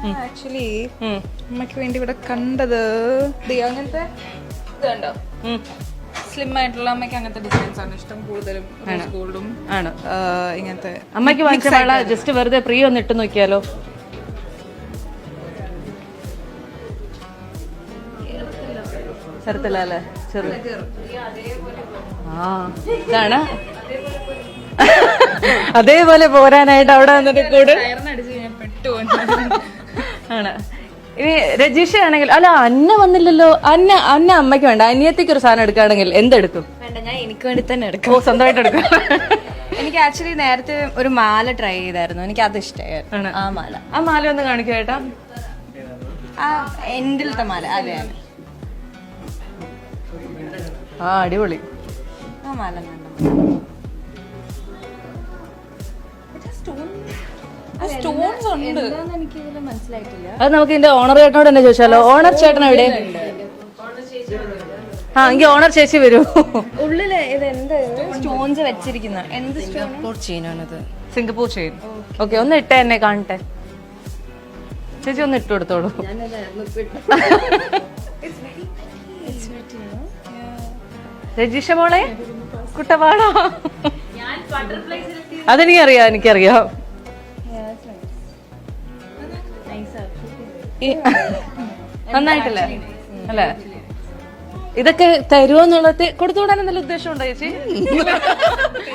Actually അമ്മയ്ക്ക് വേണ്ടി ഇവിടെ കണ്ടത് അങ്ങനത്തെ ഇതുണ്ടോ, സ്ലിം ആയിട്ടുള്ള അമ്മയ്ക്ക് അങ്ങനത്തെ ഡിസൈൻസ് ആണ് ഇഷ്ടം കൂടുതലും. ഗോൾഡും ആണ് ഇങ്ങനത്തെ അമ്മയ്ക്ക് വാങ്ങിച്ച ജസ്റ്റ് വെറുതെ ഫ്രീ ഒന്ന് ഇട്ട് നോക്കിയാലോ? ചെറുത്തില്ലേ ചെറു ഇതാണ് അതേപോലെ പോരാനായിട്ട് അവിടെ വന്നിട്ട് കൂടെ ആണ്. ഇനി രജീഷ ആണെങ്കിൽ അല്ല അന്ന വന്നില്ലല്ലോ. അന്ന അമ്മയ്ക്ക് വേണ്ട, അനിയത്തിക്ക് ഒരു സാധനം എടുക്കുകയാണെങ്കിൽ എന്തെടുക്കും? വേണ്ട, ഞാൻ എനിക്ക് വേണ്ടി തന്നെ എടുക്കും. ഓ, സ്വന്തമായിട്ട് എടുക്കും. എനിക്ക് ആക്ച്വലി നേരത്തെ ഒരു മാല ട്രൈ ചെയ്തായിരുന്നു, എനിക്ക് അത് ഇഷ്ടമായിരുന്നു. ആ മാല ഒന്ന് കാണിക്കുക ഏട്ടാ. ആ എൻഡിലത്തെ മാല അതെ. ആ അടിപൊളി. ആ മാല സ്റ്റോൺസ് ഉണ്ട്, എനിക്ക് ഇതിൽ മനസ്സിലായിട്ടില്ല. അത് നമുക്ക് ഇതിന്റെ ഓണർ ചേട്ടനോട് തന്നെ ചോദിച്ചാലോ. ഓണർ ചേട്ടൻ എവിടെ? ആ എങ്കിൽ ഓണർ ചേച്ചി വരൂ. ഉള്ളില് ഇത് എന്ത് സ്റ്റോൺസ് വെച്ചിരിക്കുന്ന എന്ത് സിംഗപ്പൂർ ചെയിനാണിത്? Singapore chain. ഓക്കെ, ഒന്ന് ഇട്ടേ എന്നെ കാണട്ടെ. ചേച്ചി ഒന്ന് ഇട്ട് കൊടുത്തോളൂ. രജീഷ മോളെ കുട്ടപാടോ? അതെനിക്കറിയാം, എനിക്കറിയാം. നന്നായിട്ടല്ലേ അല്ലേ? ഇതൊക്കെ തരുമോന്നുള്ളത് കൊടുത്തുവിടാൻ എന്തെങ്കിലും ഉദ്ദേശം ഉണ്ടോ ചേച്ചി?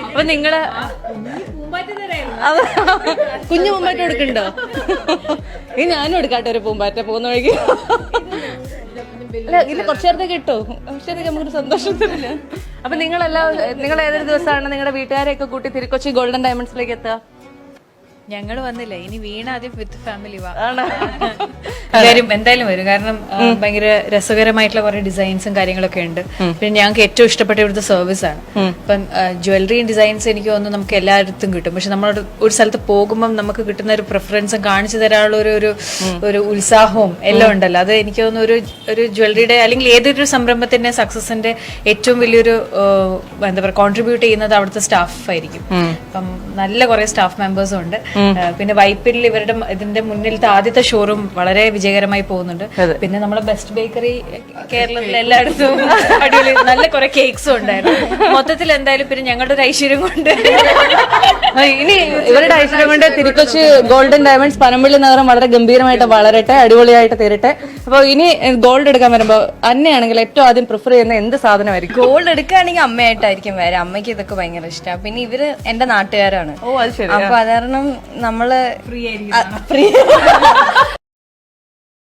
അപ്പൊ നിങ്ങള് കുഞ്ഞു പൂമ്പാറ്റ കൊടുക്കണ്ടോ? ഈ ഞാനും എടുക്കാട്ടെ ഒരു പൂമ്പാറ്റ പോകുന്ന വഴിക്ക്. അല്ല ഇല്ല, കുറച്ചു നേരത്തേക്ക് ഇട്ടോ, കുറച്ചു നേരത്തേക്ക് നമുക്കൊരു സന്തോഷത്തില്ല. അപ്പൊ നിങ്ങൾ ഏതൊരു ദിവസമാണ് നിങ്ങളുടെ വീട്ടുകാരെയൊക്കെ കൂട്ടി തിരുക്കൊച്ചി ഗോൾഡൻ ഡയമണ്ട്സിലേക്ക് എത്തുക? ഞങ്ങള് വന്നില്ല, ഇനി വീണ ആദ്യം വിത്ത് ഫാമിലി വരും, എന്തായാലും വരും. കാരണം ഭയങ്കര രസകരമായിട്ടുള്ള കുറെ ഡിസൈൻസും കാര്യങ്ങളൊക്കെ ഉണ്ട്. പിന്നെ ഞങ്ങൾക്ക് ഏറ്റവും ഇഷ്ടപ്പെട്ട ഇവിടുത്തെ സർവീസ് ആണ്. ഇപ്പം ജ്വല്ലറി ഡിസൈൻസ് എനിക്ക് തോന്നുന്നു നമുക്ക് എല്ലായിടത്തും കിട്ടും. പക്ഷെ നമ്മൾ ഒരു സ്ഥലത്ത് പോകുമ്പോൾ നമുക്ക് കിട്ടുന്ന ഒരു പ്രിഫറൻസും കാണിച്ചു തരാനുള്ള ഒരു ഉത്സാഹവും എല്ലാം ഉണ്ടല്ലോ. അത് എനിക്ക് തോന്നുന്നു ഒരു ജ്വല്ലറിയുടെ അല്ലെങ്കിൽ ഏതൊരു സംരംഭത്തിന്റെ സക്സസിന്റെ ഏറ്റവും വലിയൊരു എന്താ പറയുക കോൺട്രിബ്യൂട്ട് ചെയ്യുന്നത് അവിടുത്തെ സ്റ്റാഫ് ആയിരിക്കും. അപ്പം നല്ല കുറെ സ്റ്റാഫ് മെമ്പേഴ്സും ഉണ്ട്. പിന്നെ വൈപ്പിൽ ഇവരുടെ ഇതിന്റെ മുന്നിലത്തെ ആദ്യത്തെ ഷോറൂം വളരെ വിജയകരമായി പോകുന്നുണ്ട്. പിന്നെ നമ്മുടെ ബെസ്റ്റ് ബേക്കറി കേരളത്തിൽ എല്ലായിടത്തും അടിപൊളി നല്ല കുറെ കേക്ക്സും ഉണ്ടായിരുന്നു. മൊത്തത്തിൽ എന്തായാലും പിന്നെ ഞങ്ങളുടെ ഒരു ഐശ്വര്യം കൊണ്ട് ഇനി ഇവരുടെ ഐശ്വര്യം കൊണ്ട് തിരുക്കൊച്ചി ഗോൾഡൻ ഡയമണ്ട്സ് പനമ്പള്ളി നഗരം വളരെ ഗംഭീരമായിട്ട് വളരട്ടെ, അടിപൊളിയായിട്ട് തീരട്ടെ. അപ്പൊ ഇനി ഗോൾഡ് എടുക്കാൻ വരുമ്പോ അന്നയാണെങ്കിൽ ഏറ്റവും ആദ്യം പ്രിഫർ ചെയ്യുന്ന എന്ത് സാധനമായിരിക്കും? ഗോൾഡ് എടുക്കുകയാണെങ്കിൽ അമ്മയായിട്ടായിരിക്കും വരാം. അമ്മയ്ക്ക് ഇതൊക്കെ ഭയങ്കര ഇഷ്ടമാണ്. പിന്നെ ഇവര് എന്റെ നാട്ടുകാരാണ്. ഓ അത് ശരി. അപ്പൊ അത് കാരണം നമ്മള്